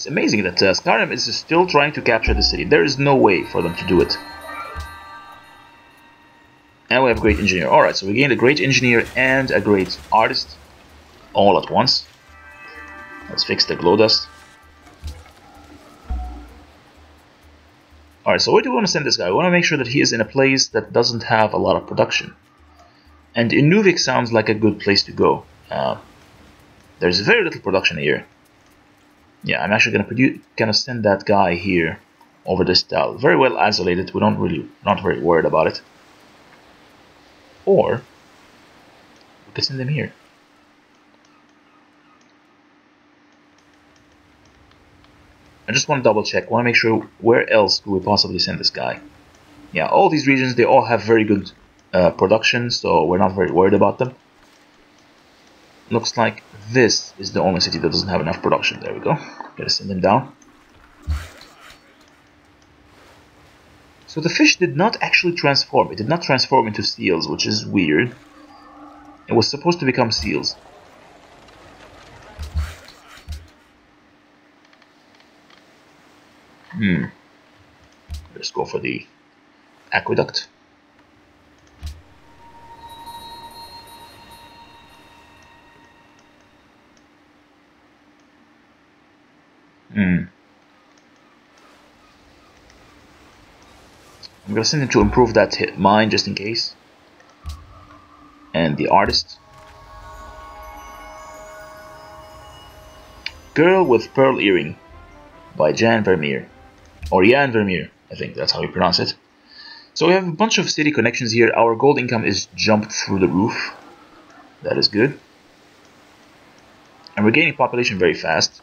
It's amazing that Skyrim is still trying to capture the city. There is no way for them to do it. And we have a great engineer. Alright, so we gained a great engineer and a great artist all at once. Let's fix the glow dust. Alright, so where do we want to send this guy? We want to make sure that he is in a place that doesn't have a lot of production. And Inuvik sounds like a good place to go. There's very little production here. Yeah, I'm actually gonna send that guy here over this tile. Very well isolated. We not very worried about it. Or we could send him here. I just want to double check. Want to make sure where else do we possibly send this guy. Yeah, all these regions, they all have very good production, so we're not very worried about them. Looks like this is the only city that doesn't have enough production. There we go. Gotta send them down. So the fish did not actually transform. It did not transform into seals, which is weird. It was supposed to become seals. Let's go for the aqueduct. I'm gonna send him to improve that mine just in case. And the artist. Girl with Pearl Earring by Jan Vermeer. Or Jan Vermeer, I think that's how you pronounce it. So we have a bunch of city connections here. Our gold income is jumped through the roof. That is good. And we're gaining population very fast.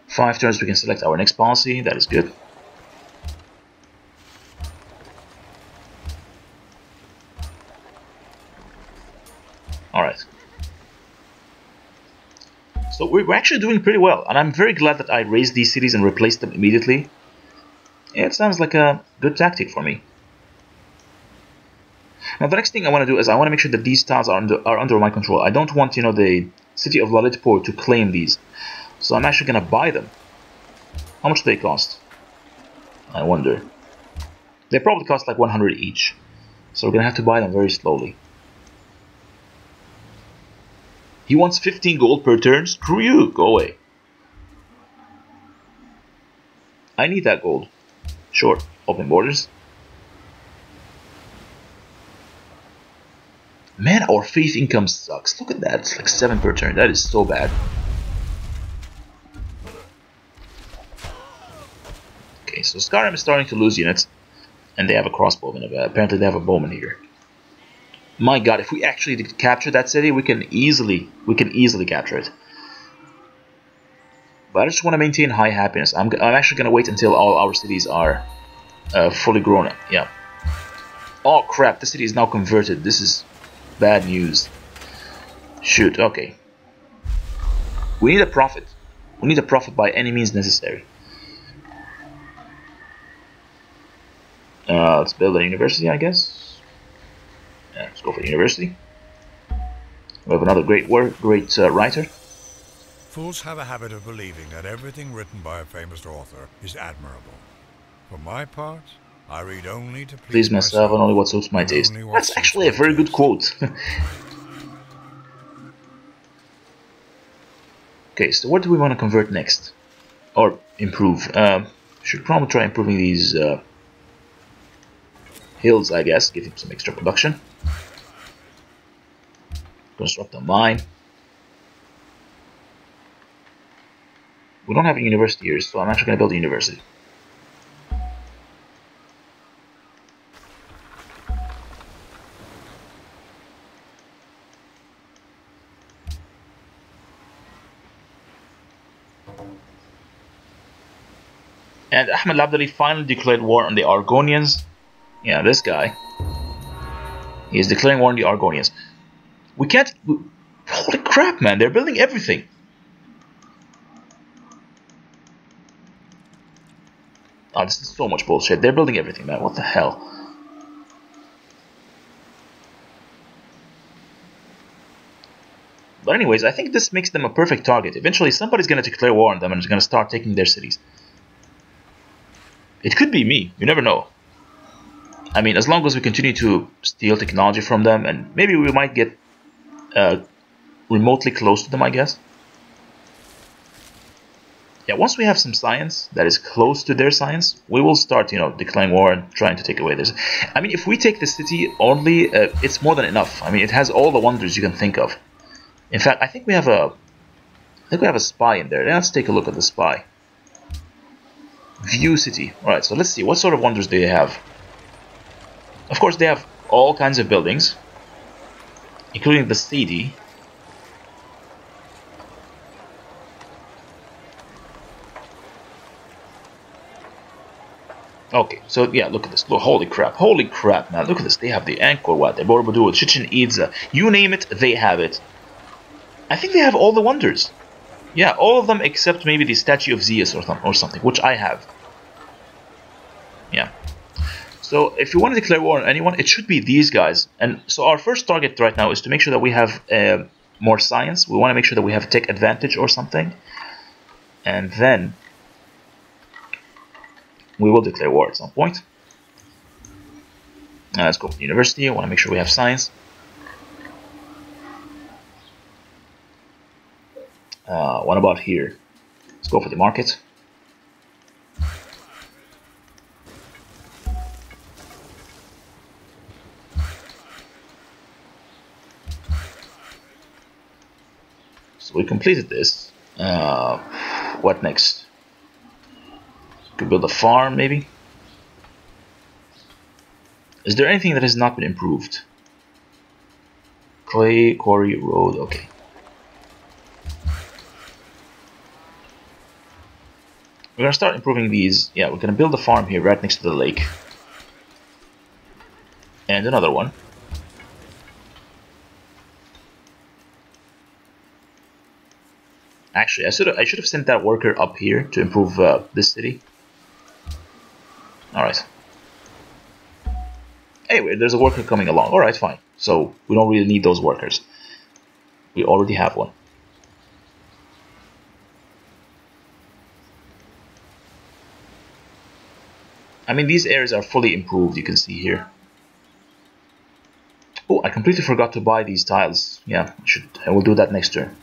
5 turns we can select our next policy. That is good. Alright. So we're actually doing pretty well. And I'm very glad that I raised these cities and replaced them immediately. Yeah, it sounds like a good tactic for me. Now the next thing I want to do is I want to make sure that these tiles are under my control. I don't want, the city of Lalitpur to claim these. So I'm actually going to buy them. How much do they cost? I wonder. They probably cost like 100 each. So we're going to have to buy them very slowly. He wants 15 gold per turn? Screw you! Go away. I need that gold. Sure. Open borders. Man, our faith income sucks. Look at that. It's like 7 per turn. That is so bad. Okay, so Skyrim is starting to lose units. And they have a crossbowman. Apparently they have a bowman here. My god, if we actually capture that city, we can easily capture it. But I just want to maintain high happiness. I'm actually going to wait until all our cities are fully grown up. Yeah. Oh crap, the city is now converted. This is bad news. Shoot, okay. We need a profit. We need a profit by any means necessary. Let's build a university, I guess. Yeah, let's go for the university. We have another great writer. Fools have a habit of believing that everything written by a famous author is admirable. For my part, I read only to please myself and only what suits my taste. That's actually a very good quote. Okay, so what do we want to convert next? Or improve? Should probably try improving these hills, I guess. Give him some extra production. Construct a mine. We don't have a university here, so I'm actually going to build a university. And Ahmed Labdali finally declared war on the Argonians. Yeah, this guy. He is declaring war on the Argonians. We can't... Holy crap, man. They're building everything. Oh, this is so much bullshit. They're building everything, man. What the hell? But anyways, I think this makes them a perfect target. Eventually, somebody's going to declare war on them and is going to start taking their cities. It could be me. You never know. I mean, as long as we continue to steal technology from them, and maybe we might get remotely close to them, I guess. Yeah, once we have some science that is close to their science, we will start, declaring war and trying to take away this. I mean, if we take the city only, it's more than enough. I mean, it has all the wonders you can think of. In fact, I think we have a spy in there. Let's take a look at the spy. View city. All right, so let's see what sort of wonders do they have. Of course, they have all kinds of buildings, including the city. Okay, so yeah, look at this. Look, holy crap, man! Look at this. They have the Angkor Wat, the Borobudur, Chichen Itza. You name it, they have it. I think they have all the wonders. Yeah, all of them except maybe the Statue of Zeus or something, which I have. Yeah. So if you want to declare war on anyone, it should be these guys. And so our first target right now is to make sure that we have more science. We want to make sure that we have tech advantage or something. And then we will declare war at some point. Let's go for the university. I want to make sure we have science. What about here? Let's go for the market. So we completed this. What next? Could build a farm, maybe? Is there anything that has not been improved? Clay, quarry, road, okay. We're gonna start improving these. Yeah, we're gonna build a farm here right next to the lake. And another one. Actually, I should have sent that worker up here to improve this city. Alright. Anyway, there's a worker coming along. Alright, fine. So, we don't really need those workers. We already have one. I mean, these areas are fully improved, you can see here. Oh, I completely forgot to buy these tiles. Yeah, I will do that next turn.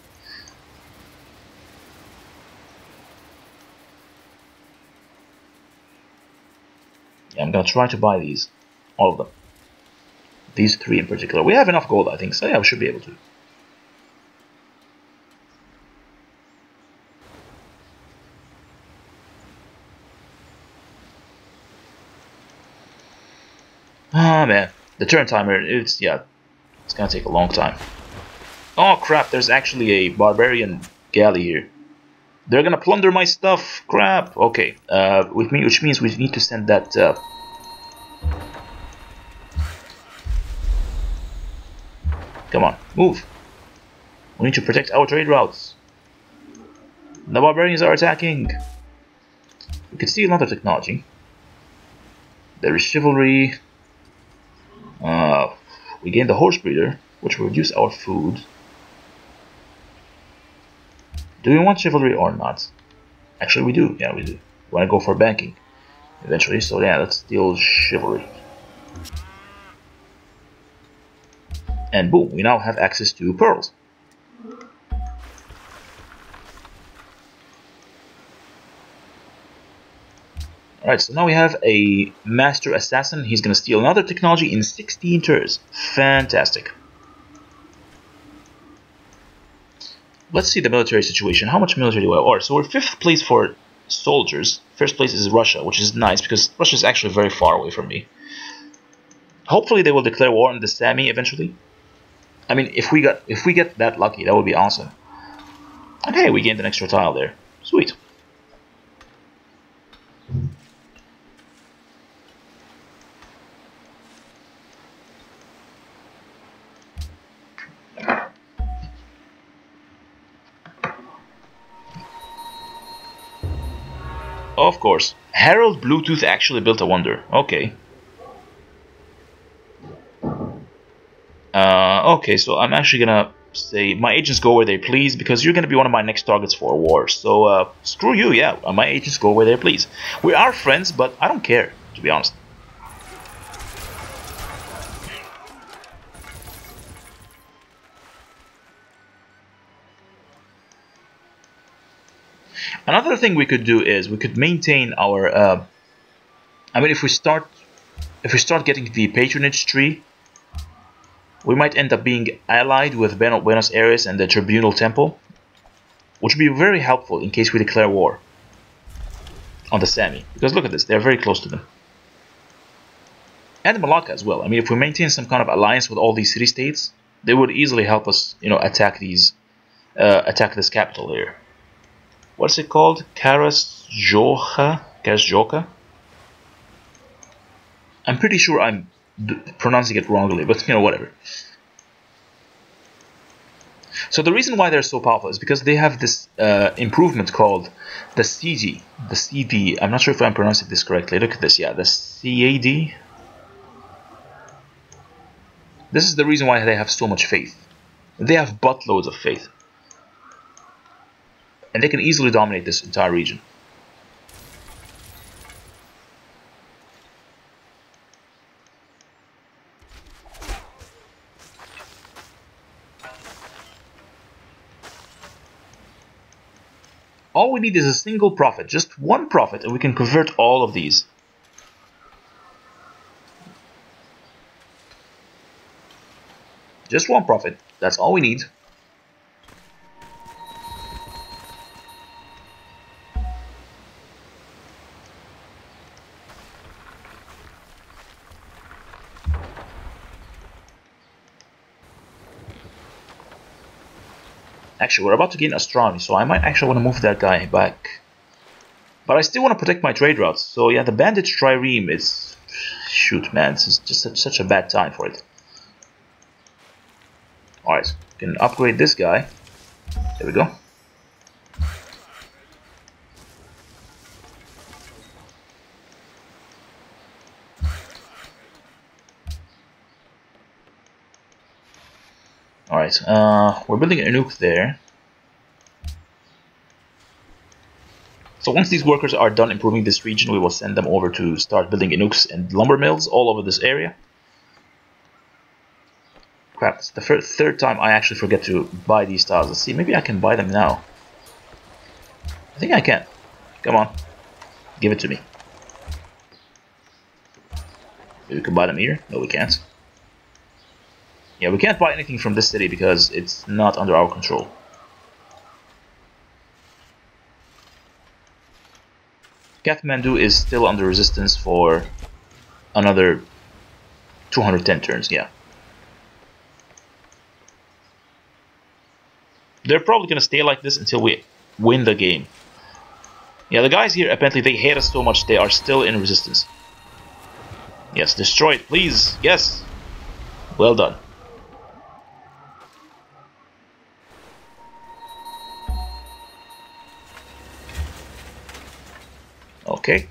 Yeah, I'm gonna try to buy these. All of them. These three in particular. We have enough gold, I think, so yeah, we should be able to. Ah, man. The turn timer, it's gonna take a long time. Oh, crap, there's actually a barbarian galley here. They're gonna plunder my stuff. Crap. Okay, which means we need to send that... Come on, move. We need to protect our trade routes. The barbarians are attacking. We can steal another technology. There is chivalry. We gain the horse breeder, which will reduce our food. Do we want chivalry or not? Actually, we do. Yeah, we do. We want to go for banking eventually. So yeah, let's steal chivalry. And boom, we now have access to pearls. Alright, so now we have a master assassin. He's going to steal another technology in 16 turns. Fantastic. Let's see the military situation. How much military do I have? Alright, so we're 5th place for soldiers. First place is Russia, which is nice because Russia is actually very far away from me. Hopefully they will declare war on the Sami eventually. I mean, if we get that lucky, that would be awesome. And hey, we gained an extra tile there. Sweet. Of course. Harold Bluetooth actually built a wonder. Okay. Okay, so I'm actually gonna say my agents go where they please, because you're going to be one of my next targets for a war. So screw you, yeah, my agents go where they please. We are friends, but I don't care, to be honest. Another thing we could do is we could maintain our. I mean, if we start getting the patronage tree, we might end up being allied with Buenos Aires and the Tribunal Temple, which would be very helpful in case we declare war on the Sami. Because look at this, they're very close to them. And Malacca as well. I mean, if we maintain some kind of alliance with all these city-states, they would easily help us, you know, attack this capital here. What's it called? Karasjoka? I'm pretty sure I'm pronouncing it wrongly, but you know, whatever. So the reason why they're so powerful is because they have this improvement called the CD. The CD. I'm not sure if I'm pronouncing this correctly. Look at this. Yeah, the CAD. This is the reason why they have so much faith. They have buttloads of faith. And they can easily dominate this entire region. All we need is a single prophet, just one prophet, and we can convert all of these. Just one prophet, that's all we need. Actually, we're about to gain astronomy, so I might actually want to move that guy back. But I still want to protect my trade routes. So yeah, the bandage trireme is... Shoot, man, this is just such a bad time for it. Alright, can upgrade this guy. There we go. Alright, we're building a nuke there. So once these workers are done improving this region, we will send them over to start building nukes and lumber mills all over this area. Crap, it's the third time I actually forget to buy these tiles. Let's see, maybe I can buy them now. I think I can. Come on, give it to me. Maybe we can buy them here? No, we can't. Yeah, we can't buy anything from this city because it's not under our control. Kathmandu is still under resistance for another 210 turns, yeah. They're probably going to stay like this until we win the game. Yeah, the guys here, apparently they hate us so much they are still in resistance. Yes, destroy it, please. Yes. Well done. Okay.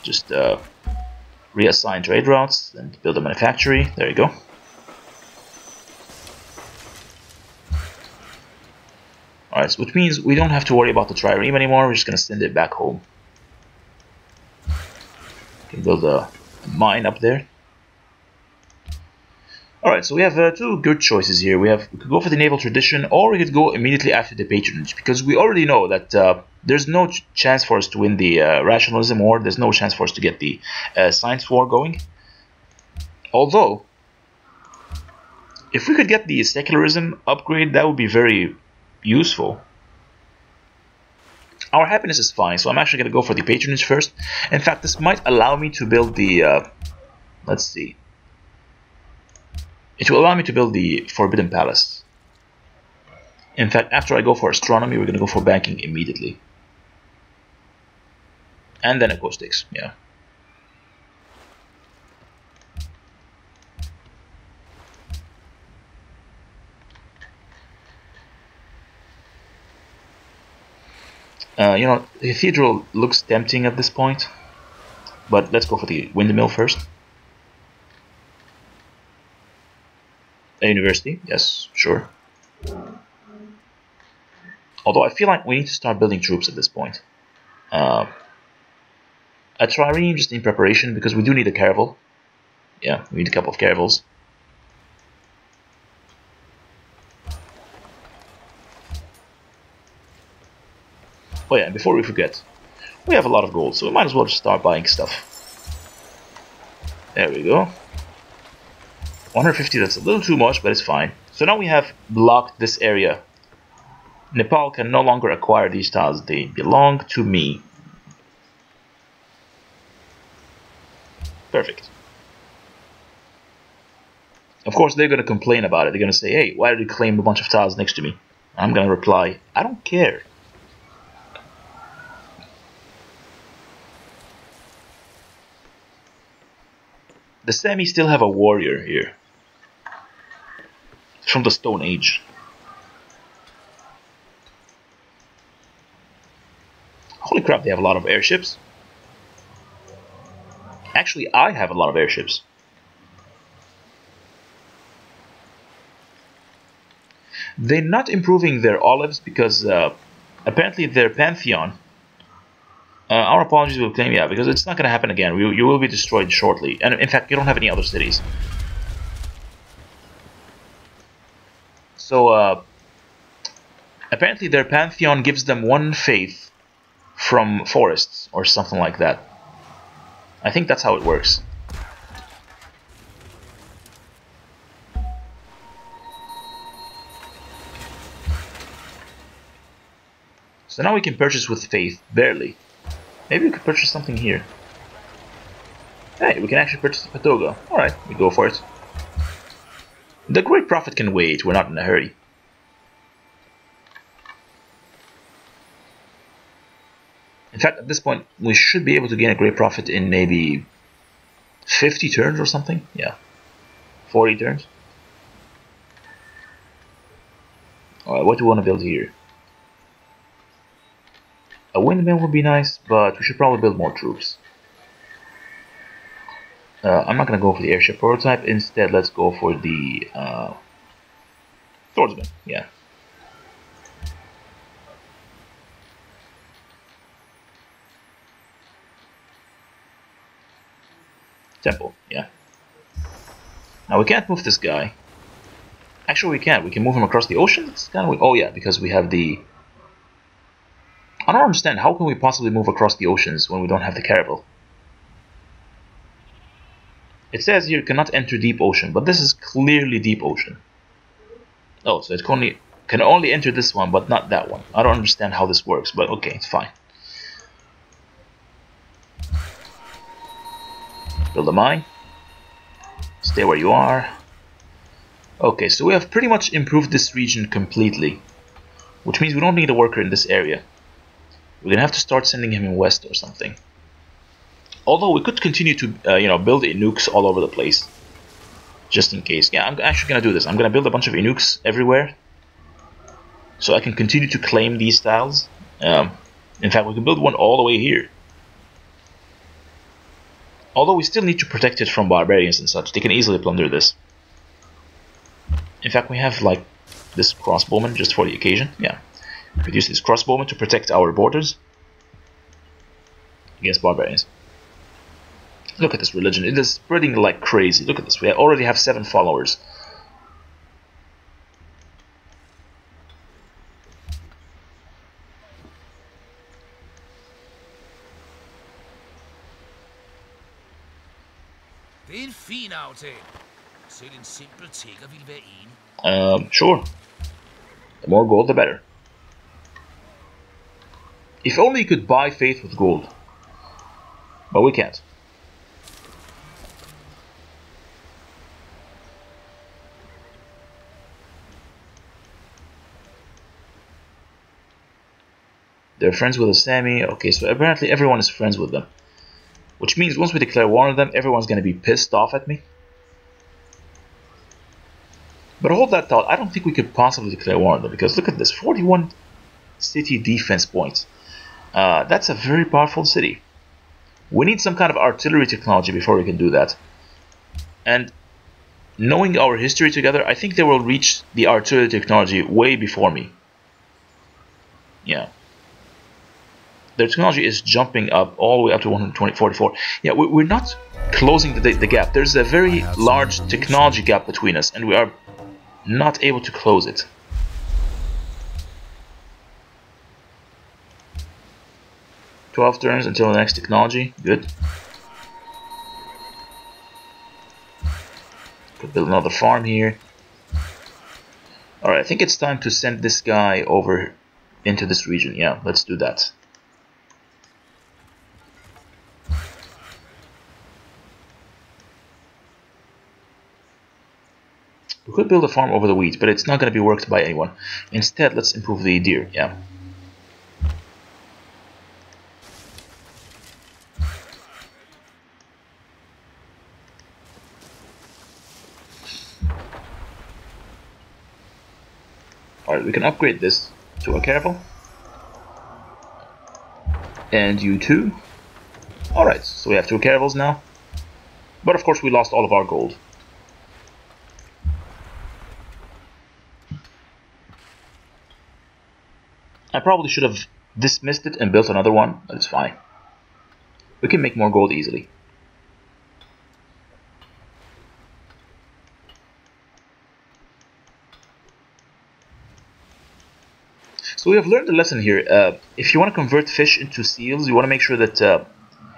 Just reassign trade routes and build a manufactory. There you go. Alright, so which means we don't have to worry about the trireme anymore. We're just going to send it back home. We can build a mine up there. Alright, so we have two good choices here. We could go for the naval tradition, or we could go immediately after the patronage, because we already know that there's no chance for us to win the rationalism war. There's no chance for us to get the science war going. Although, if we could get the secularism upgrade, that would be very useful. Our happiness is fine, so I'm actually going to go for the patronage first. In fact, this might allow me to build the... let's see. It will allow me to build the Forbidden Palace. In fact, after I go for astronomy, we're going to go for banking immediately. And then acoustics, yeah. You know, the cathedral looks tempting at this point, but let's go for the windmill first. A university, yes, sure. Although I feel like we need to start building troops at this point. A trireme just in preparation because we do need a caravel. Yeah, we need a couple of caravels. Oh yeah, and before we forget, we have a lot of gold, so we might as well just start buying stuff. There we go. 150, that's a little too much, but it's fine. So now we have blocked this area. Nepal can no longer acquire these tiles, they belong to me. Perfect. Of course, they're going to complain about it. They're going to say, hey, why did you claim a bunch of tiles next to me? I'm going to reply, I don't care. The Sami still have a warrior here. It's from the Stone Age. Holy crap, they have a lot of airships. Actually, I have a lot of airships. They're not improving their olives because apparently their pantheon. Our apologies will claim, yeah, because it's not going to happen again. You will be destroyed shortly. And in fact, you don't have any other cities. So, apparently their pantheon gives them one faith from forests or something like that. I think that's how it works. So now we can purchase with faith, barely. Maybe we could purchase something here. Hey, we can actually purchase the Patoga. Alright, we go for it. The Great Prophet can wait, we're not in a hurry. In fact, at this point, we should be able to gain a Great Prophet in maybe 50 turns or something. Yeah, 40 turns. Alright, what do we want to build here? A windmill would be nice, but we should probably build more troops. I'm not going to go for the airship prototype. Instead, let's go for the swordsman. Yeah. Temple. Yeah. Now we can't move this guy. Actually, we can. We can move him across the ocean. It's kind of. Oh yeah, because we have the. I don't understand. How can we possibly move across the oceans when we don't have the caravel? It says here cannot enter deep ocean, but this is clearly deep ocean. Oh, so it can only enter this one, but not that one. I don't understand how this works, but okay, it's fine. Build a mine. Stay where you are. Okay, so we have pretty much improved this region completely, which means we don't need a worker in this area. We're gonna have to start sending him in west or something. Although we could continue to, build Inuits all over the place, just in case. Yeah, I'm actually gonna do this. I'm gonna build a bunch of Inuits everywhere, so I can continue to claim these tiles. In fact, we can build one all the way here. Although we still need to protect it from barbarians and such. They can easily plunder this. In fact, we have like this crossbowman just for the occasion. Yeah. We could use this crossbowman to protect our borders against barbarians. Look at this religion. It is spreading like crazy. Look at this. We already have 7 followers. Det er en fin aftale. Selv en simpel tigger ville være enig. Sure. The more gold, the better. If only you could buy faith with gold. But we can't. They're friends with the Sami. Okay, so apparently everyone is friends with them. Which means once we declare war on them, everyone's going to be pissed off at me. But hold that thought, I don't think we could possibly declare war on them, because look at this, 41 city defense points. That's a very powerful city. We need some kind of artillery technology before we can do that. And knowing our history together, I think they will reach the artillery technology way before me. Yeah. Their technology is jumping up all the way up to 144. Yeah, we're not closing the gap. There's a very large technology gap between us, and we are not able to close it. "12 turns until the next technology." Good. Could build another farm here. Alright, I think it's time to send this guy over into this region. Yeah, let's do that. We could build a farm over the wheat, but it's not going to be worked by anyone. Instead, let's improve the deer. Yeah. Alright, we can upgrade this to a caravel. And you too. Alright, so we have 2 caravels now. But of course we lost all of our gold. I probably should have dismissed it and built another one, but it's fine. We can make more gold easily. So we have learned a lesson here. If you want to convert fish into seals, you want to make sure that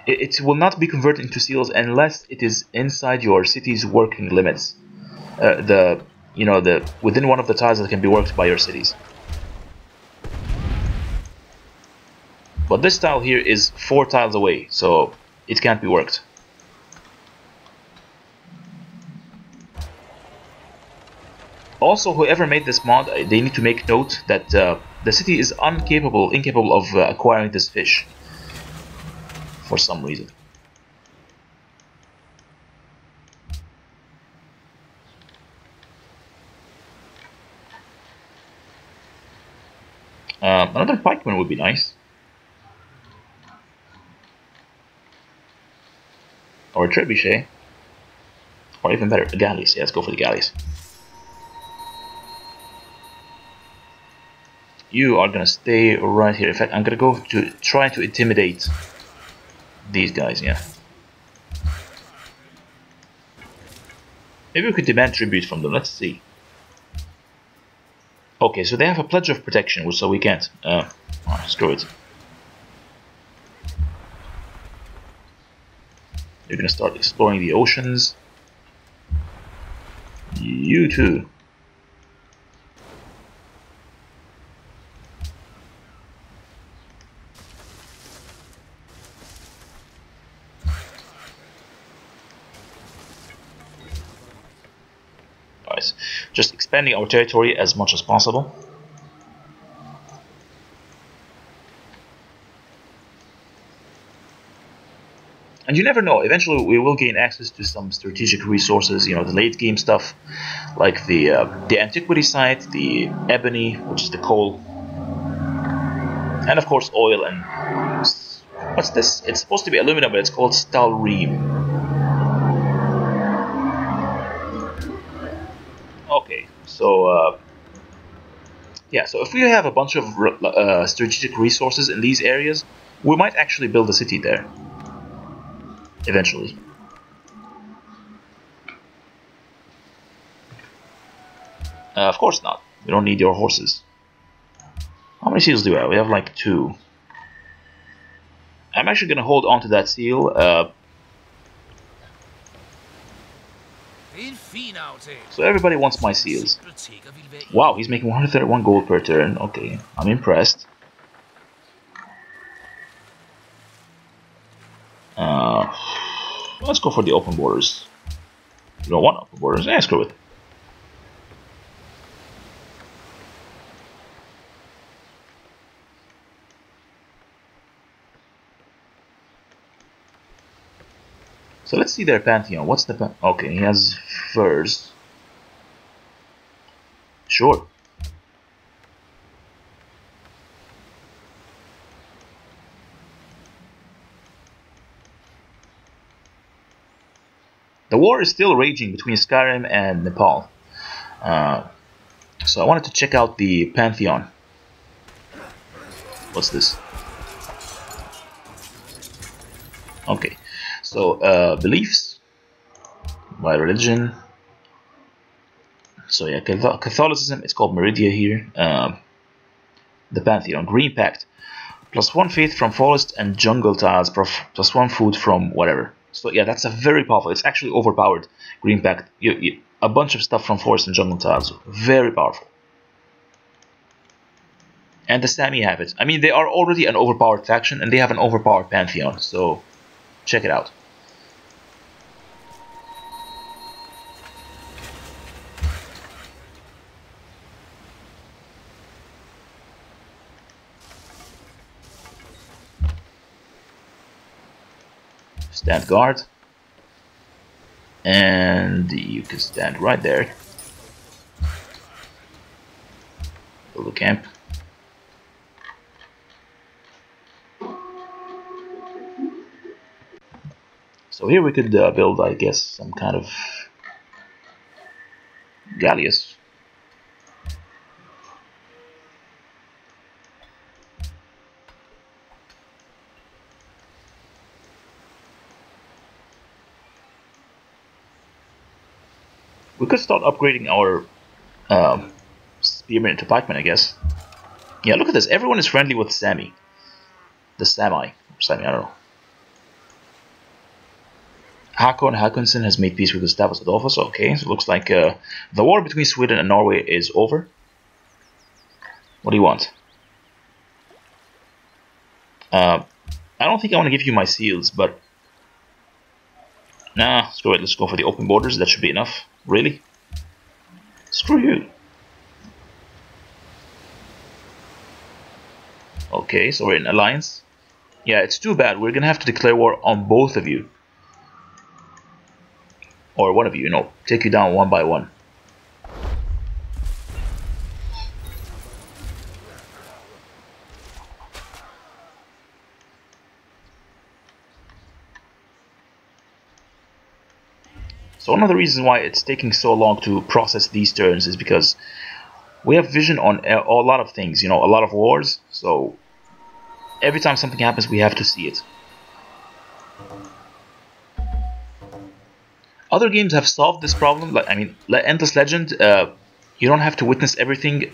it will not be converted into seals unless it is inside your city's working limits. Within one of the tiles that can be worked by your cities. But this tile here is 4 tiles away, so it can't be worked. Also, whoever made this mod, they need to make note that the city is incapable of acquiring this fish for some reason. Another pikeman would be nice. Or a trebuchet. Or even better, a galleys. Yeah, let's go for the galleys. You are gonna stay right here. In fact, I'm gonna go to try to intimidate these guys, yeah. Maybe we could demand tribute from them, let's see. Okay, so they have a pledge of protection, so we can't. Screw it. You're gonna start exploring the oceans. You too. Alright, just expanding our territory as much as possible. And you never know, eventually we will gain access to some strategic resources, you know, the late game stuff, like the antiquity site, the ebony, which is the coal, and of course oil and... what's this? It's supposed to be aluminum, but it's called stalream. Okay, so yeah, so if we have a bunch of strategic resources in these areas, we might actually build a city there. Eventually. Of course not. We don't need your horses. How many seals do we have? We have like 2. I'm actually going to hold on to that seal. So everybody wants my seals. Wow, he's making 131 gold per turn. Okay, I'm impressed. Let's go for the open borders. You don't want open borders? Eh, screw it. So let's see their pantheon. What's the okay, he has furs. Sure. The war is still raging between Skyrim and Nepal. So I wanted to check out the Pantheon. What's this? Okay, so beliefs by religion. So yeah, Catholicism, it's called Meridia here. The Pantheon, Green Pact. +1 faith from forest and jungle tiles, +1 food from whatever. So yeah, that's a very powerful, it's actually overpowered Green Pact. A bunch of stuff from forest and jungle tiles. Very powerful. And the Sami have it. I mean, they are already an overpowered faction, and they have an overpowered Pantheon, so check it out. Stand guard. And you can stand right there. Build a camp. So here we could build, I guess, some kind of galleys. We could start upgrading our spearmen into pikemen, I guess. Yeah, look at this. Everyone is friendly with Sami. The Sami, I don't know. Hakon Hakonsen has made peace with Gustavus Adolphus. Okay, so it looks like the war between Sweden and Norway is over. What do you want? I don't think I want to give you my seals, but nah, screw it. Let's go for the open borders. That should be enough. Really? Screw you. Okay, so we're in alliance. Yeah, it's too bad. We're gonna have to declare war on both of you. Or one of you, take you down one by one. So one of the reasons why it's taking so long to process these turns is because we have vision on a lot of things, a lot of wars, so every time something happens we have to see it. Other games have solved this problem. Like, I mean, Endless Legend, you don't have to witness everything.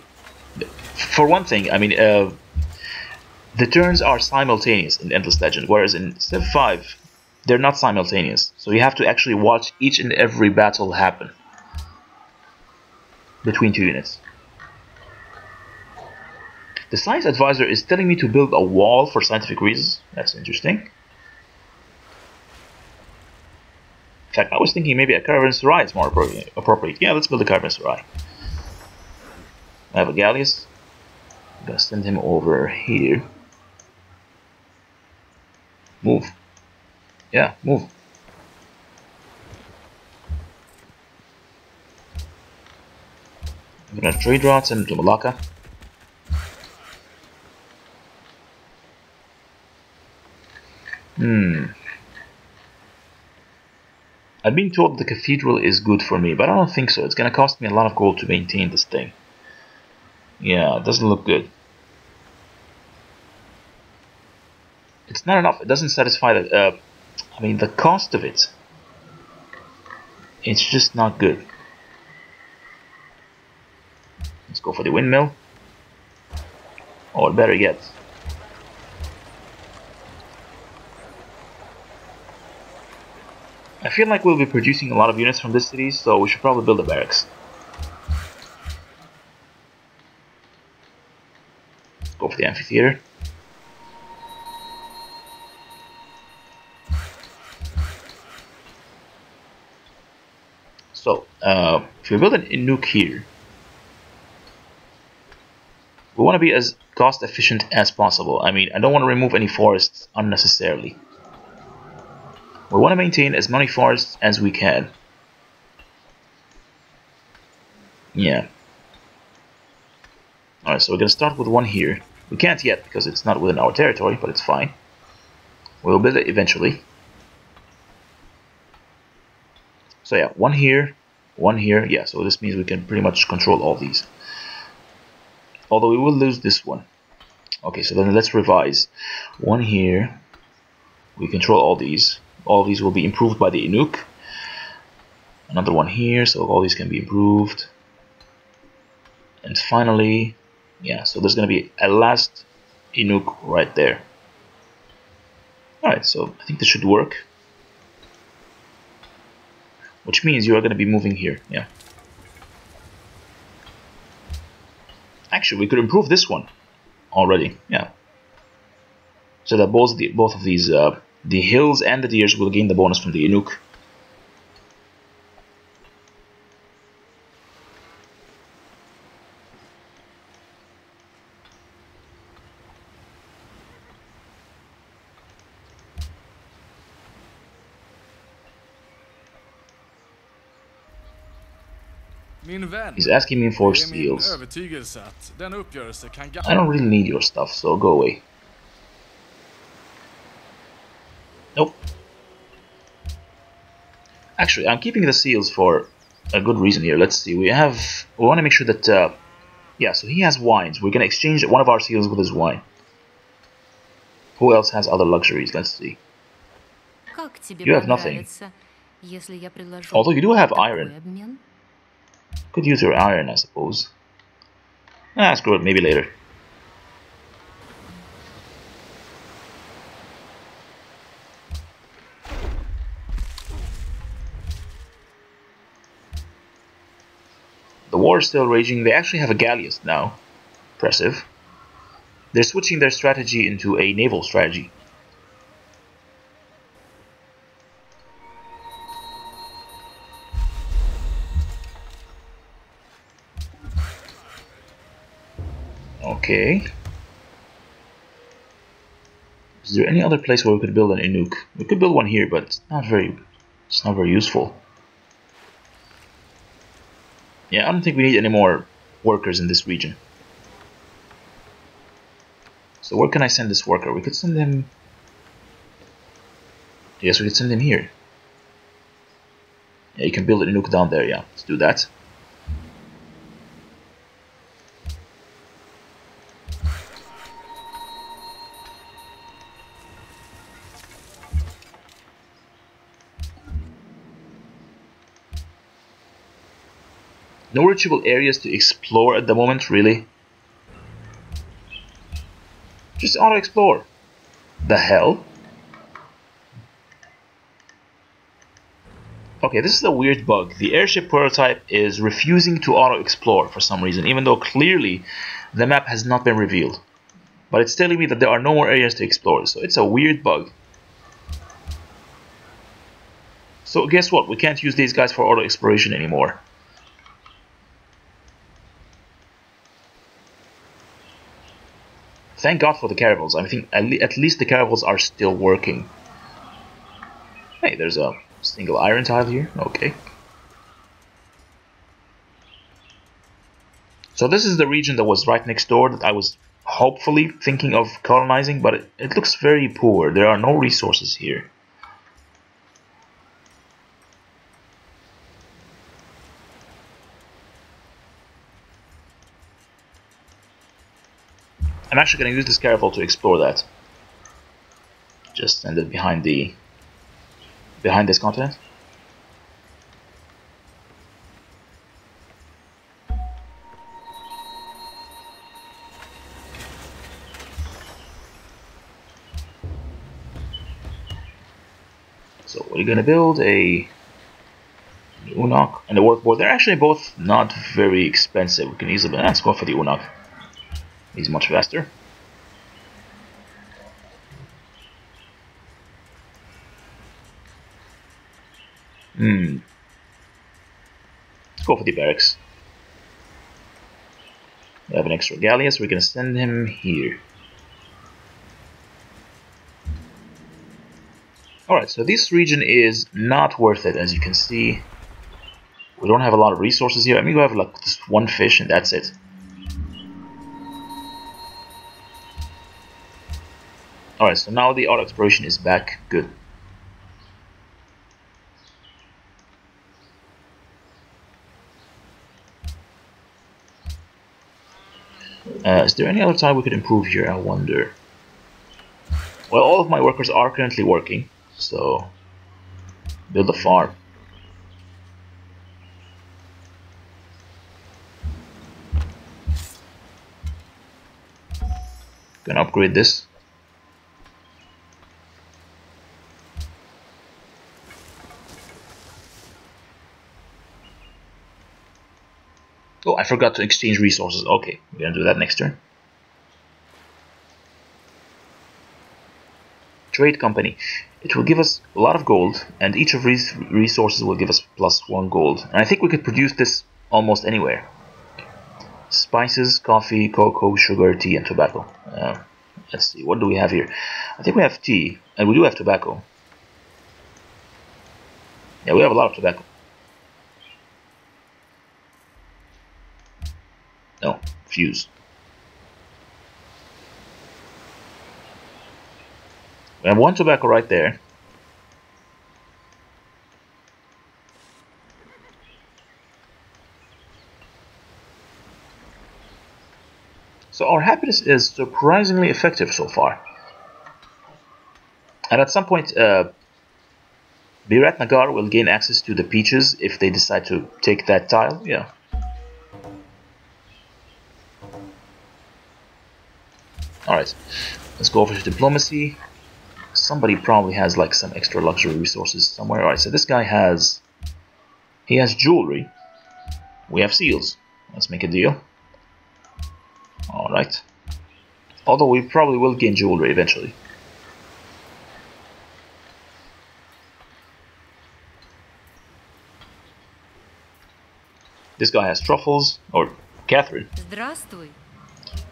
For one thing, I mean, the turns are simultaneous in Endless Legend, whereas in Civ 5, they're not simultaneous. So you have to actually watch each and every battle happen between two units. The science advisor is telling me to build a wall for scientific reasons. That's interesting. In fact, I was thinking maybe a caravanserai is more appropriate. Yeah, let's build a caravanserai. I have a galleys. I'm gonna send him over here. Move. Yeah, move. I'm gonna trade route, send him to Malacca. I've been told the cathedral is good for me, but I don't think so. It's gonna cost me a lot of gold to maintain this thing. Yeah, it doesn't look good. It's not enough. It doesn't satisfy the. I mean, the cost of it. It's just not good. Let's go for the windmill. Or better yet, I feel like we'll be producing a lot of units from this city, so we should probably build a barracks. Go for the amphitheater. So, if we build an Inuit here, we want to be as cost efficient as possible. I mean, I don't want to remove any forests unnecessarily. We want to maintain as many forests as we can. Yeah. Alright, so we're going to start with one here. We can't yet because it's not within our territory, but it's fine. We'll build it eventually. So yeah, one here, one here. Yeah, so this means we can pretty much control all these. Although we will lose this one. Okay, so then let's revise. One here. We control all these. All these will be improved by the Inuk. Another one here, so all these can be improved. And finally, yeah, so there's going to be a last Inuk right there. Alright, so I think this should work. Which means you are going to be moving here, yeah. Actually, we could improve this one already, yeah. So that both of these, the hills and the deers will gain the bonus from the Inuk. He's asking me for steals. I don't really need your stuff, so go away. Nope. Actually, I'm keeping the seals for a good reason here. Let's see. We want to make sure that yeah, so he has wines. We're going to exchange one of our seals with his wine. Who else has other luxuries? Let's see. You have nothing. Although you do have iron. Could use your iron, I suppose. Ah, screw it, maybe later. The war is still raging. They actually have a galleast now. Impressive. They're switching their strategy into a naval strategy. Okay. Is there any other place where we could build an Inuk? We could build one here, but it's not very useful. Yeah, I don't think we need any more workers in this region. So where can I send this worker? We could send him... Yes, we could send him here. Yeah, you can build an Inuk down there, yeah. Let's do that. No reachable areas to explore at the moment, really. Just auto-explore. The hell? Okay, this is a weird bug. The airship prototype is refusing to auto-explore for some reason, even though clearly the map has not been revealed. But it's telling me that there are no more areas to explore, so it's a weird bug. So guess what? We can't use these guys for auto-exploration anymore. Thank God for the caravels. I think at least the caravels are still working. Hey, there's a single iron tile here. Okay. So this is the region that was right next door that I was hopefully thinking of colonizing, but it looks very poor. There are no resources here. I'm actually going to use this caravel to explore that. Just send it behind this continent. So we're going to build a Unok and a workboard. They're actually both not very expensive. We can easily... Let's go for the Unok. He's much faster. Let's go for the barracks. We have an extra galleast. We're going to send him here. Alright, so this region is not worth it, as you can see. We don't have a lot of resources here. I mean, we have like just one fish and that's it. Alright, so now the auto exploration is back. Good. Is there any other tile we could improve here? I wonder. Well, all of my workers are currently working, so build a farm. Gonna upgrade this. Oh, I forgot to exchange resources. Okay, we're gonna do that next turn. Trade company. It will give us a lot of gold, and each of these resources will give us +1 gold. And I think we could produce this almost anywhere. Spices, coffee, cocoa, sugar, tea, and tobacco. Let's see, what do we have here? I think we have tea, and we do have tobacco. Yeah, we have a lot of tobacco. No, fuse. We have 1 tobacco right there. So our happiness is surprisingly effective so far. And at some point, Birat Nagar will gain access to the peaches if they decide to take that tile. Yeah. Alright, let's go over to diplomacy. Somebody probably has like some extra luxury resources somewhere. Alright, so this guy has... he has jewelry. We have seals. Let's make a deal. Alright. Although we probably will gain jewelry eventually. This guy has truffles, or Catherine. Здравствуй.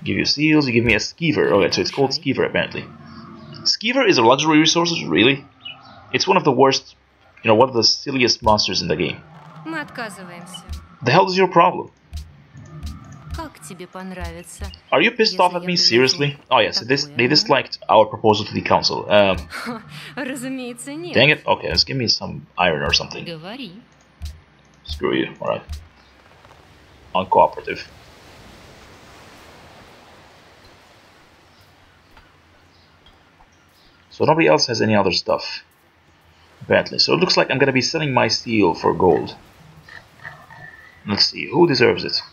Give you seals, you give me a skeever. Okay, so it's called skeever apparently. Skeever is a luxury resource, really? It's one of the worst, you know, one of the silliest monsters in the game. Мы отказываемся. The hell is your problem? Как тебе понравится? Are you pissed off at me? Seriously? Oh yes, they disliked our proposal to the council. Разумеется, нет. Dang it. Okay, let's give me some iron or something. Говори. Screw you. Alright. Uncooperative. So nobody else has any other stuff, apparently. So it looks like I'm gonna be selling my steel for gold. Let's see, who deserves it?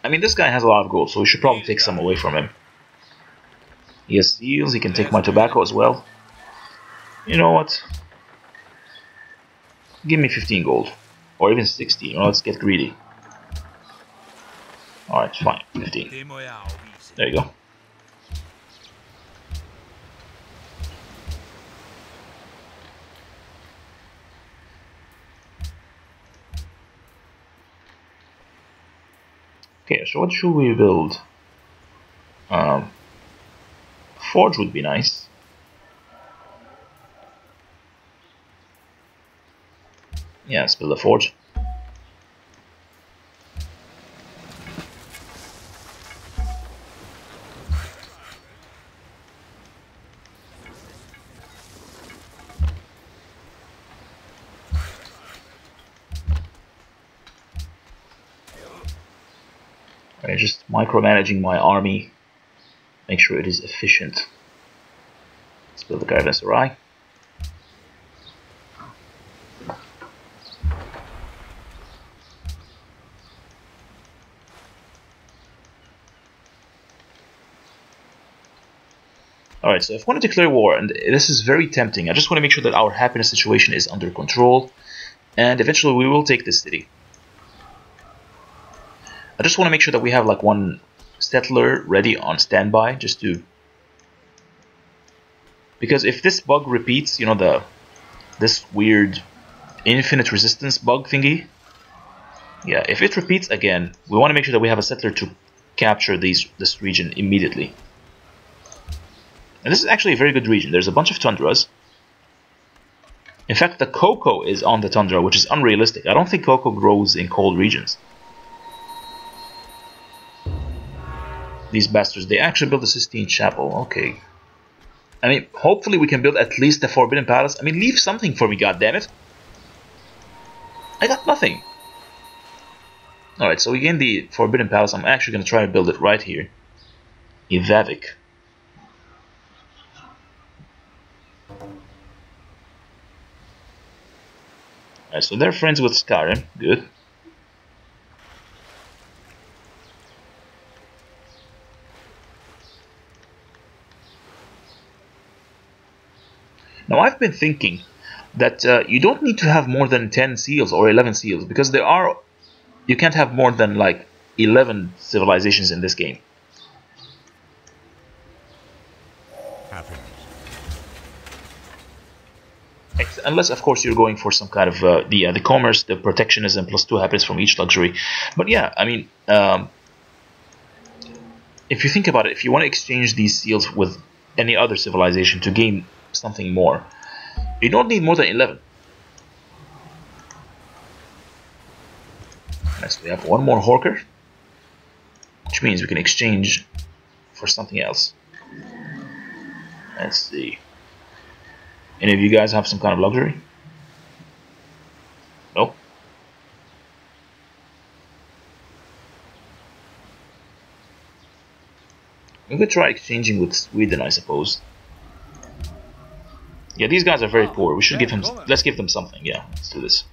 I mean, this guy has a lot of gold, so we should probably take some away from him. He has seals, he can take my tobacco as well. You know what? Give me 15 gold. Or even 16, well, let's get greedy. Alright, fine, 15. There you go. Okay, so what should we build? Forge would be nice. Yeah, let's build a forge. I'm just micromanaging my army. Make sure it is efficient. Let's build a caravanserai. Alright, so if I want to declare war, and this is very tempting, I just want to make sure that our happiness situation is under control, and eventually we will take this city. I just want to make sure that we have like 1 settler ready on standby, just to... because if this bug repeats, you know, this weird infinite resistance bug thingy, yeah, if it repeats again, we want to make sure that we have a settler to capture this region immediately. And this is actually a very good region. There's a bunch of tundras. In fact, the cocoa is on the tundra, which is unrealistic. I don't think cocoa grows in cold regions. These bastards, they actually built the Sistine Chapel. Okay. I mean, hopefully we can build at least the Forbidden Palace. I mean, leave something for me, goddammit. I got nothing. Alright, so we gained the Forbidden Palace. I'm actually going to try to build it right here. Ivavik. Alright, so they're friends with Skyrim. Good. Now I've been thinking that you don't need to have more than 10 seals or 11 seals, because you can't have more than like 11 civilizations in this game. Happiness. Unless, of course, you're going for some kind of the commerce, the protectionism +2 happiness from each luxury. But yeah, I mean, if you think about it, if you want to exchange these seals with any other civilization to gain something more, you don't need more than 11. Next, we have one more Hawker, which means we can exchange for something else. Let's see. Any of you guys have some kind of luxury? No? We could try exchanging with Sweden, I suppose. Yeah, these guys are very poor. We should give him. Let's give them something. Yeah, let's do this.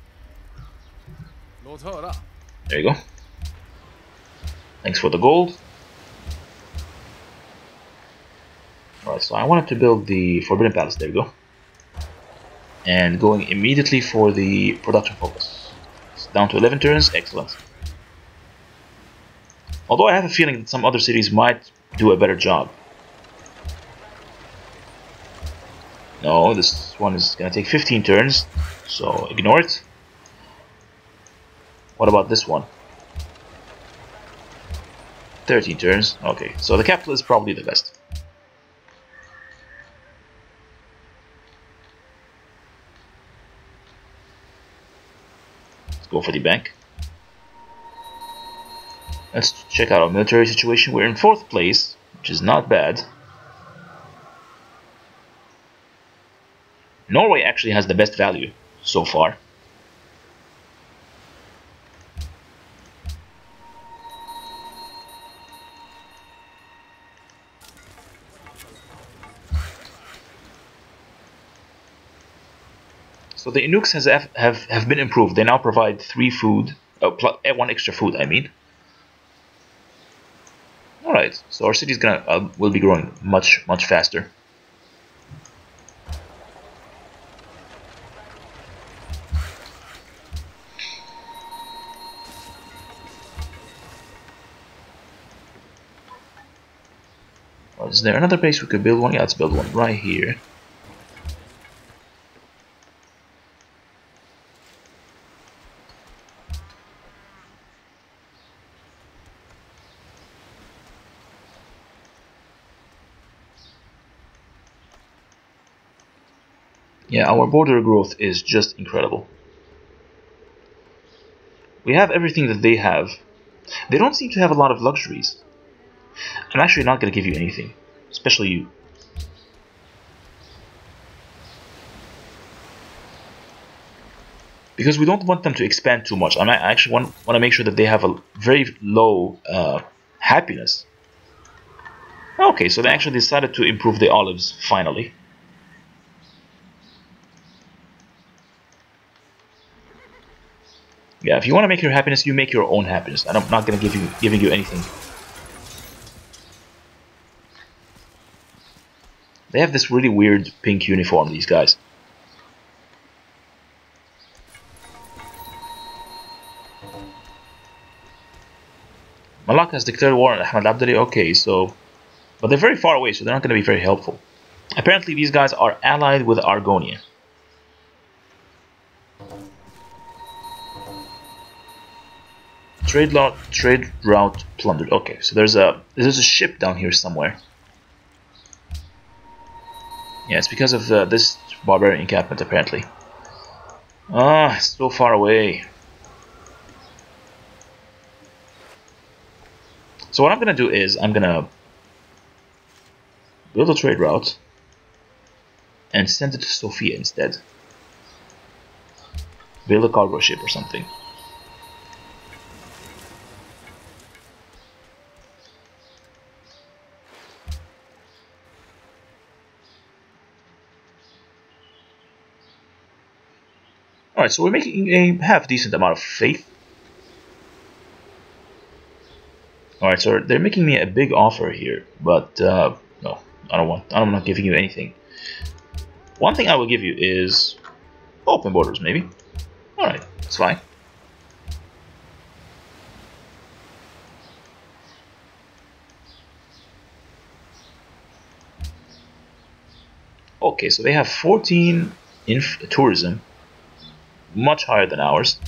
There you go. Thanks for the gold. Alright, so I wanted to build the Forbidden Palace. There we go. And going immediately for the production focus. It's down to 11 turns. Excellent. Although I have a feeling that some other cities might do a better job. No, this one is going to take 15 turns, so ignore it. What about this one? 13 turns. Okay, so the capital is probably the best. Let's go for the bank. Let's check out our military situation. We're in 4th place, which is not bad. Norway actually has the best value so far. So the Inuits have been improved. They now provide 3 food, 1 extra food, I mean. Alright, so our city's will be growing much faster. Is there another base we could build one? Yeah, let's build one right here. Yeah, our border growth is just incredible. We have everything that they have. They don't seem to have a lot of luxuries. I'm actually not going to give you anything, especially you. Because we don't want them to expand too much. I actually want to make sure that they have a very low happiness. Okay, so they actually decided to improve the olives, finally. Yeah, if you want to make your happiness, you make your own happiness. And I'm not going to giving you anything. They have this really weird pink uniform, these guys. Malacca has declared war on Ahmad Abdali. Okay, so... But they're very far away, so they're not going to be very helpful. Apparently, these guys are allied with Argonia. Trade route plundered. Okay, so there's a ship down here somewhere. Yeah, it's because of this barbarian encampment, apparently. Ah, it's so far away. So what I'm gonna do is I'm gonna build a trade route and send it to Sofia instead. Build a cargo ship or something. Alright, so we're making a half-decent amount of faith. Alright, so they're making me a big offer here, but no, I'm not giving you anything. One thing I will give you is open borders, maybe. Alright, it's fine. Okay, so they have 14 in tourism, much higher than ours.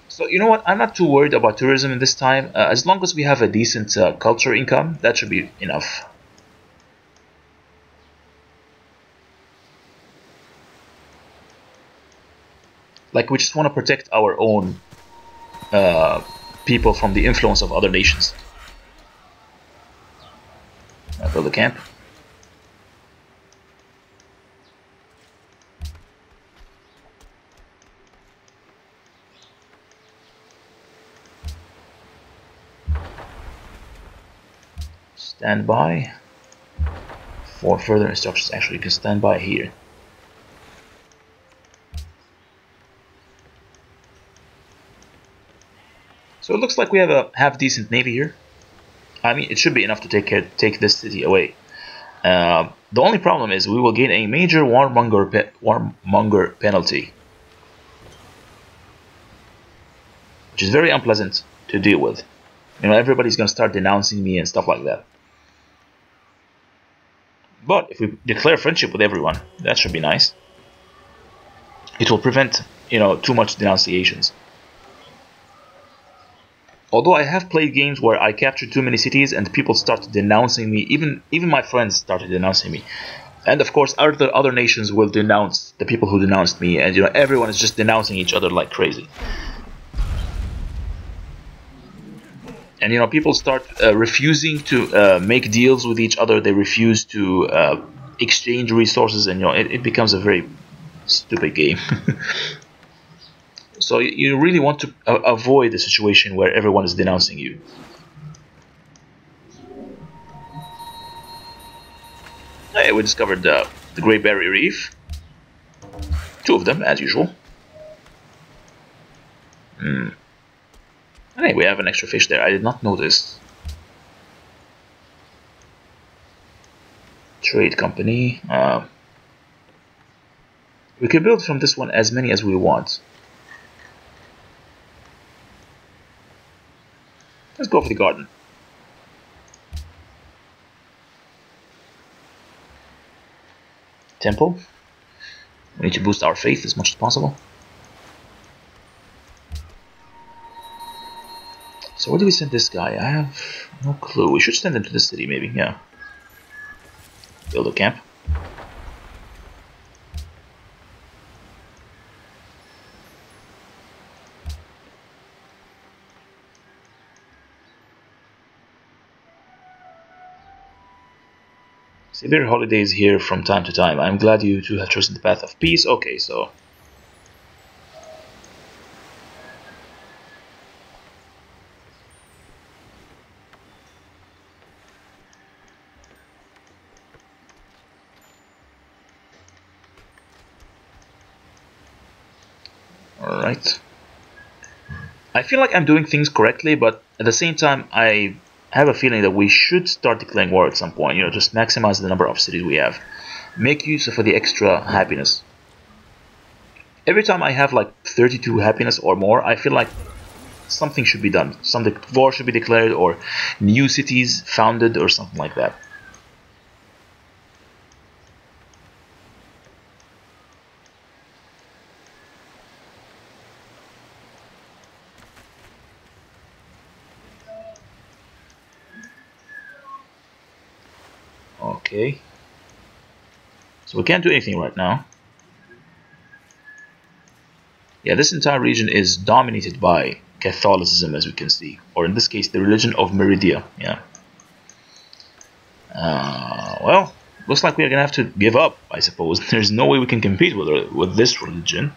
So you know what? I'm not too worried about tourism in this time. As long as we have a decent culture income, that should be enough. Like, we just want to protect our own people from the influence of other nations. Build a camp. Stand by. For further instructions, actually, you can stand by here. So it looks like we have a half-decent navy here. I mean, it should be enough to take this city away. The only problem is we will gain a major warmonger penalty, which is very unpleasant to deal with. You know, everybody's going to start denouncing me and stuff like that. But if we declare friendship with everyone, that should be nice. It will prevent, you know, too much denunciations. Although I have played games where I captured too many cities and people started denouncing me, even my friends started denouncing me. And of course other nations will denounce the people who denounced me, and you know, everyone is just denouncing each other like crazy. And you know, people start refusing to make deals with each other. They refuse to exchange resources, and you know, it becomes a very stupid game. So you really want to avoid the situation where everyone is denouncing you. Hey, we discovered the Great Barrier Reef. 2 of them, as usual. Hey, we have an extra fish there. I did not notice. Trade company. We can build from this one as many as we want. Let's go for the garden. Temple. We need to boost our faith as much as possible. So where do we send this guy? I have no clue. We should send him to the city, maybe. Yeah. Build a camp. Severe holidays here from time to time. I'm glad you two have chosen the path of peace. Okay, so... Alright. I feel like I'm doing things correctly, but at the same time, I have a feeling that we should start declaring war at some point. You know, just maximize the number of cities we have. Make use of the extra happiness. Every time I have like 32 happiness or more, I feel like something should be done. Some war should be declared, or new cities founded, or something like that. Okay. So we can't do anything right now. Yeah, this entire region is dominated by Catholicism, as we can see. Or in this case, the religion of Meridia. Yeah. Well, looks like we're gonna have to give up, I suppose. There's no way we can compete with this religion.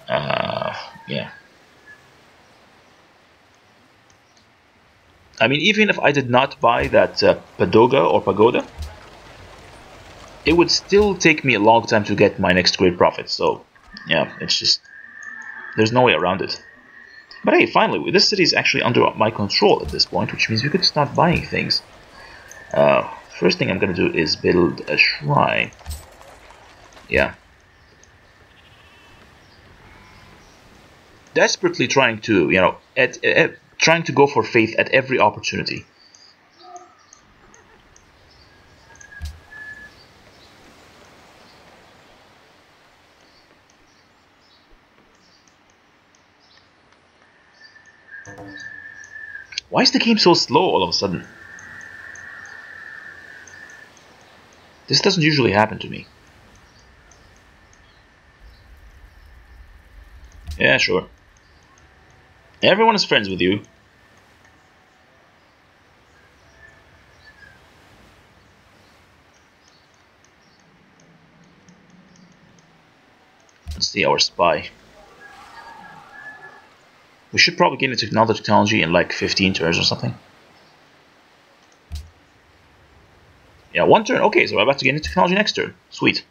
Yeah. I mean, even if I did not buy that pagoda, it would still take me a long time to get my next great profit. So, yeah, it's just there's no way around it. But hey, finally, this city is actually under my control at this point, which means we could start buying things. First thing I'm gonna do is build a shrine. Yeah. Desperately trying to, trying to go for faith at every opportunity. Why is the game so slow all of a sudden? This doesn't usually happen to me. Yeah, sure. Everyone is friends with you. Let's see our spy. We should probably get into another technology in like 15 turns or something. Yeah, 1 turn. Okay, so we're about to get into technology next turn. Sweet.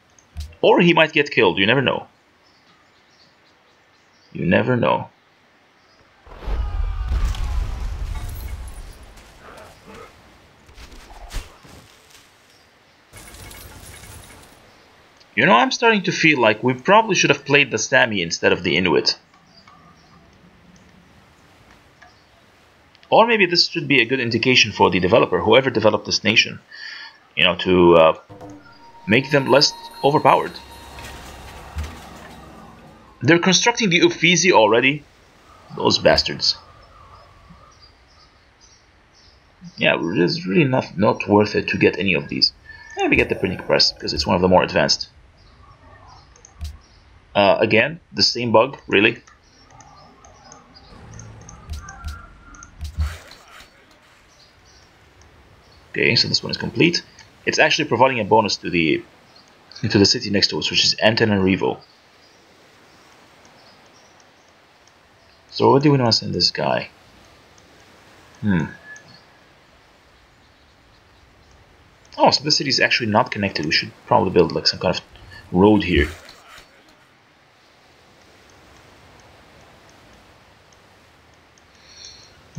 Or he might get killed. You never know. You never know. You know, I'm starting to feel like we probably should have played the Sami instead of the Inuit. Or maybe this should be a good indication for the developer, whoever developed this nation, to make them less overpowered. They're constructing the Uffizi already. Those bastards. Yeah, it's really not worth it to get any of these. Maybe get the printing press, because it's one of the more advanced. Again, the same bug, really. Okay, so this one is complete. It's actually providing a bonus to the city next to us, which is Antananarivo. So what do we want to send this guy? Oh, so this city is actually not connected. We should probably build like some kind of road here.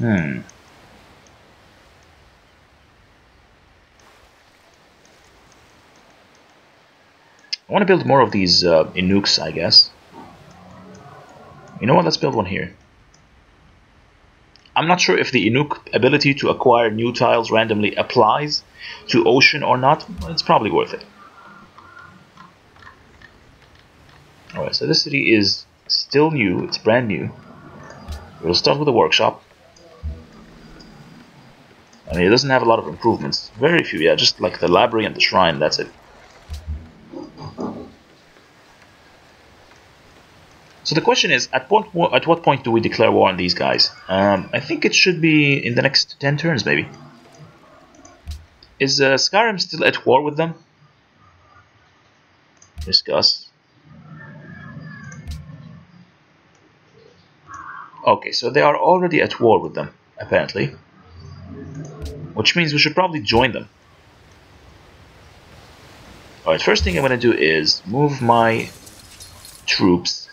I want to build more of these Inuks, I guess. You know what? Let's build one here. I'm not sure if the Inuk ability to acquire new tiles randomly applies to Ocean or not, but it's probably worth it. Alright, so this city is still new. It's brand new. We'll start with the workshop. I mean, it doesn't have a lot of improvements. Very few, yeah, just like the library and the shrine, that's it. So the question is, at what point do we declare war on these guys? I think it should be in the next 10 turns, maybe. Is Skyrim still at war with them? Discuss. Okay, so they are already at war with them, apparently. Which means we should probably join them. Alright, first thing I'm going to do is move my troops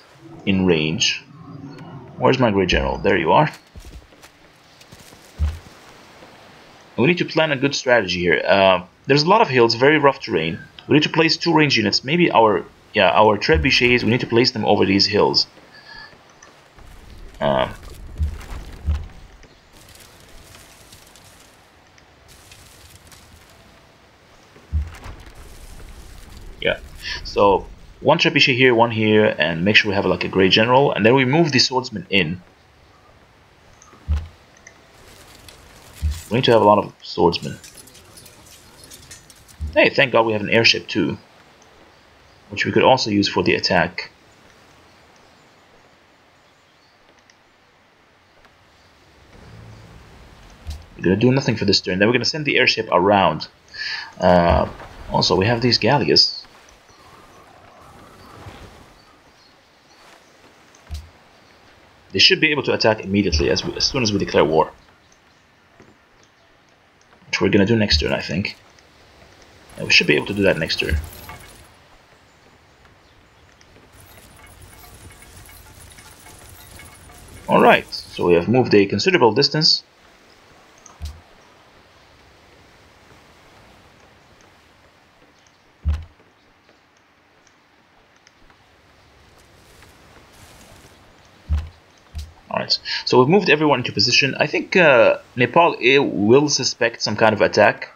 in range. Where's my Great General? There you are. We need to plan a good strategy here. There's a lot of hills, very rough terrain. We need to place 2 range units. Maybe our trebuchets, we need to place them over these hills. Yeah. So 1 trebuchet here, 1 here, and make sure we have like a Great General, and then we move the swordsman in. We need to have a lot of swordsmen. Hey, thank God we have an airship too, which we could also use for the attack. We're gonna do nothing for this turn. Then we're gonna send the airship around. Also, we have these galleys. They should be able to attack immediately as soon as we declare war. Which we're gonna do next turn, I think. Yeah, we should be able to do that next turn. Alright, so we have moved a considerable distance. Alright, so we've moved everyone into position. I think Nepal will suspect some kind of attack.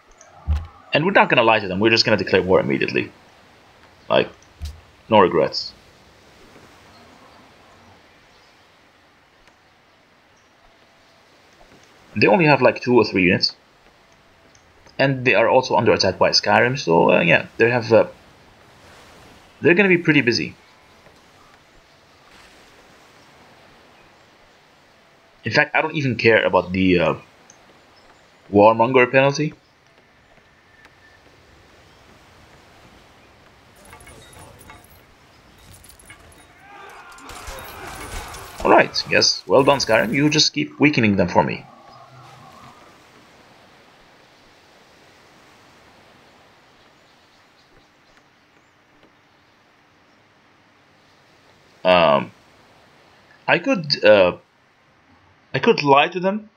And we're not gonna lie to them, we're just gonna declare war immediately. Like, no regrets. They only have like 2 or 3 units. And they are also under attack by Skyrim, so yeah, they're gonna be pretty busy. In fact, I don't even care about the warmonger penalty. Alright, yes, well done Skyrim, you just keep weakening them for me. I could lie to them.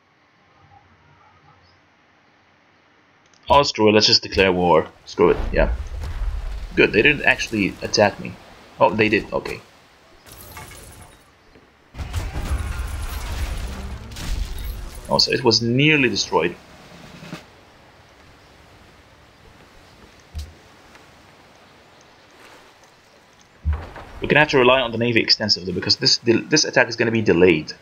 Oh, screw it, let's just declare war. Screw it, yeah. Good, they didn't actually attack me. Oh, they did, okay. Oh, so it was nearly destroyed. We're gonna have to rely on the navy extensively because this attack is gonna be delayed.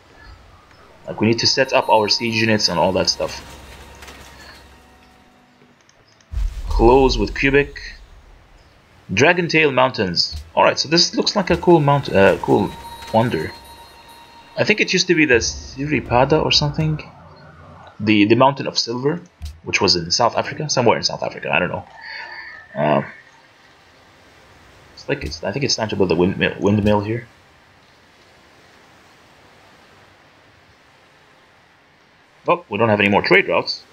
Like, we need to set up our siege units and all that stuff. Close with cubic. Dragon Tail Mountains. Alright, so this looks like a cool cool wonder. I think it used to be the Siripada or something. The Mountain of Silver, which was in South Africa, somewhere in South Africa. I don't know. I think it's time to build a windmill here. Oh, we don't have any more trade routes,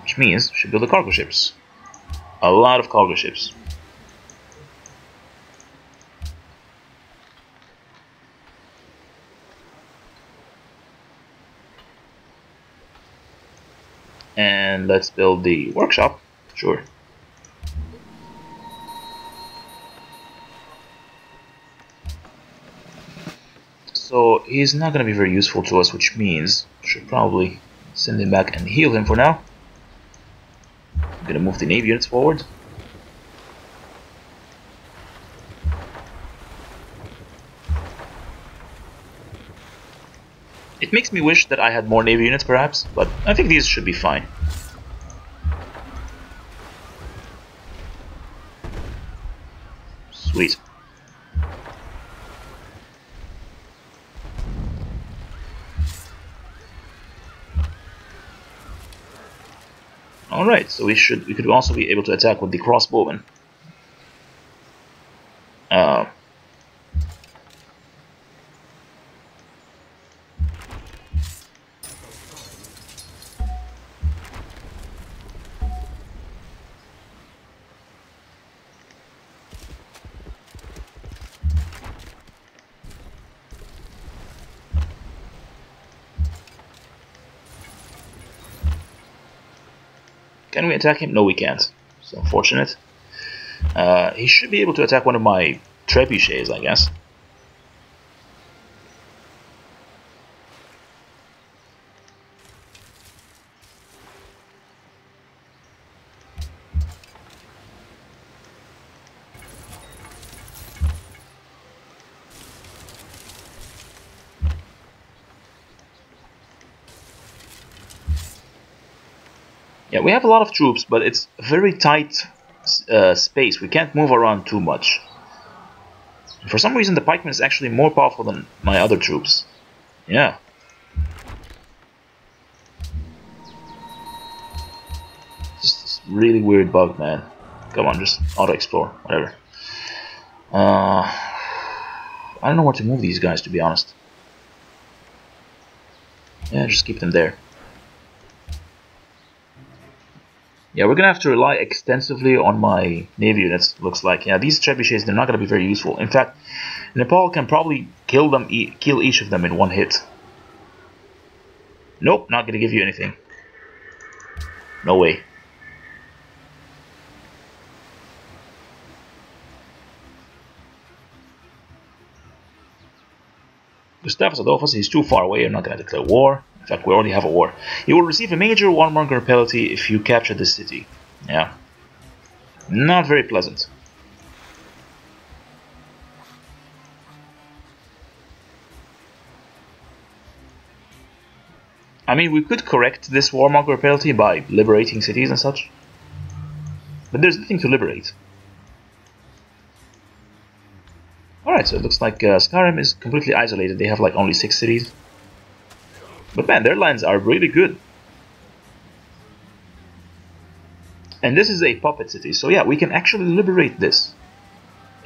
which means we should build the cargo ships. A lot of cargo ships. And let's build the workshop. Sure. So he's not going to be very useful to us, which means we should probably send him back and heal him for now. I'm going to move the navy units forward. It makes me wish that I had more navy units perhaps, but I think these should be fine. Sweet. Alright, so we could also be able to attack with the crossbowmen. Can we attack him? No, we can't. It's unfortunate. He should be able to attack one of my trebuchets, I guess. Yeah, we have a lot of troops, but it's a very tight space. We can't move around too much. For some reason, the pikeman is actually more powerful than my other troops. Yeah. Just this really weird bug, man. Come on, just auto-explore, whatever. I don't know where to move these guys, to be honest. Yeah, just keep them there. Yeah, we're gonna have to rely extensively on my navy units, looks like. Yeah, these trebuchets, they're not gonna be very useful. In fact, Nepal can probably kill each of them in one hit. Nope, not gonna give you anything. No way. Gustavus Adolphus, he's too far away, you're not gonna declare war. In fact, we already have a war. You will receive a major warmonger penalty if you capture this city. Yeah. Not very pleasant. I mean, we could correct this warmonger penalty by liberating cities and such. But there's nothing to liberate. Alright, so it looks like Skyrim is completely isolated. They have like only 6 cities. But man, their lands are really good. And this is a puppet city, so yeah, we can actually liberate this.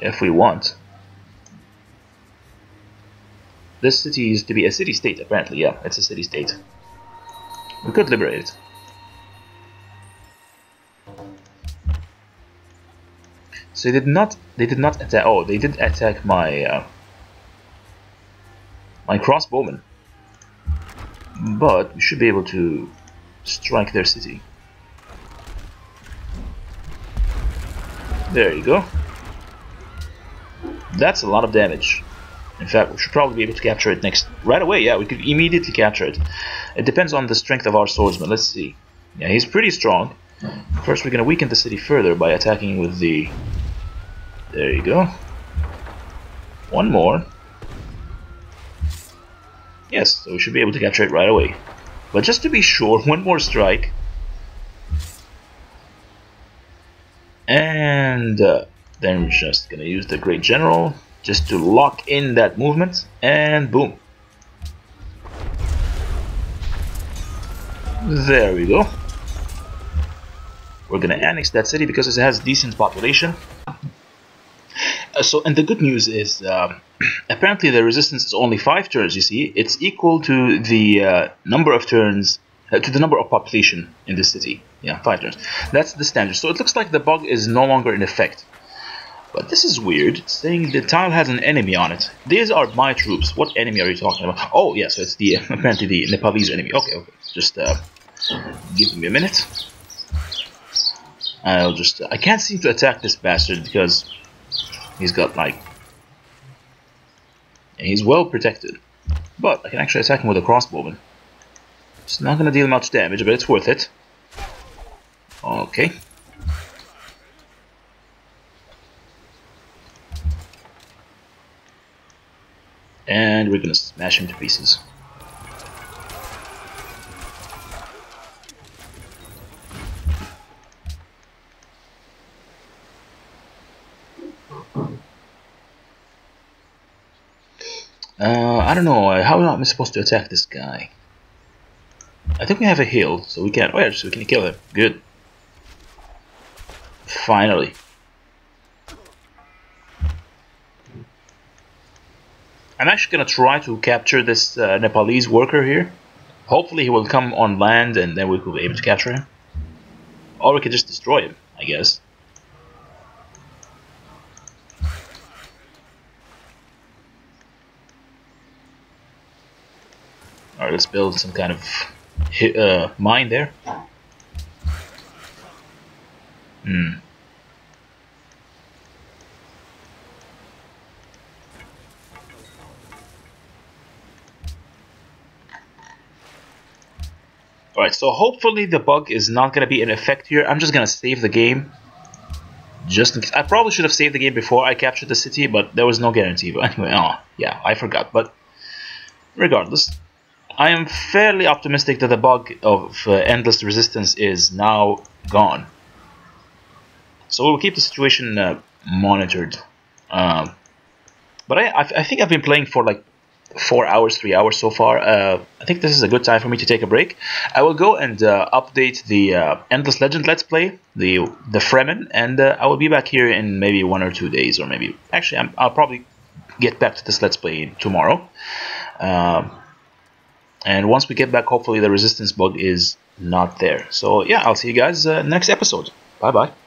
If we want. This city is to be a city-state, apparently. Yeah, it's a city-state. We could liberate it. So they did not attack. Oh, they did attack my my crossbowmen, but we should be able to strike their city. There you go. That's a lot of damage. In fact, we should probably be able to capture it right away. Yeah, we could immediately capture it. It depends on the strength of our swordsman. Let's see. Yeah, he's pretty strong. First, we're gonna weaken the city further by attacking with the. There you go. One more. Yes, so we should be able to capture it right away. But just to be sure, one more strike. And then we're just gonna use the Great General just to lock in that movement, and boom. There we go. We're gonna annex that city because it has decent population. And the good news is, apparently the resistance is only 5 turns, you see. It's equal to the number of turns, to the number of population in this city. Yeah, 5 turns. That's the standard. So it looks like the bug is no longer in effect. But this is weird, it's saying the tile has an enemy on it. These are my troops. What enemy are you talking about? Oh, yeah, so it's the apparently the Nepalese enemy. Okay. Just give me a minute. I'll just... I can't seem to attack this bastard because he's got like... He's well protected. But I can actually attack him with a crossbowman. It's not going to deal much damage, but it's worth it. Okay. And we're going to smash him to pieces. I don't know, how am I supposed to attack this guy? I think we have a hill, so we can... Oh yeah, so we can kill him. Good. Finally. I'm actually going to try to capture this Nepalese worker here. Hopefully he will come on land and then we will be able to capture him. Or we could just destroy him, I guess. Alright, let's build some kind of mine there. Alright, so hopefully the bug is not going to be in effect here. I'm just going to save the game. Just in case. I probably should have saved the game before I captured the city, but there was no guarantee. But anyway, oh, yeah, I forgot. But regardless, I am fairly optimistic that the bug of endless resistance is now gone. So we'll keep the situation monitored. But I think I've been playing for like 4 hours, 3 hours so far. I think this is a good time for me to take a break. I will go and update the Endless Legend Let's Play, the Fremen, and I will be back here in maybe 1 or 2 days, or maybe actually I'll probably get back to this Let's Play tomorrow. And once we get back, hopefully the resistance bug is not there. So yeah, I'll see you guys next episode. Bye bye.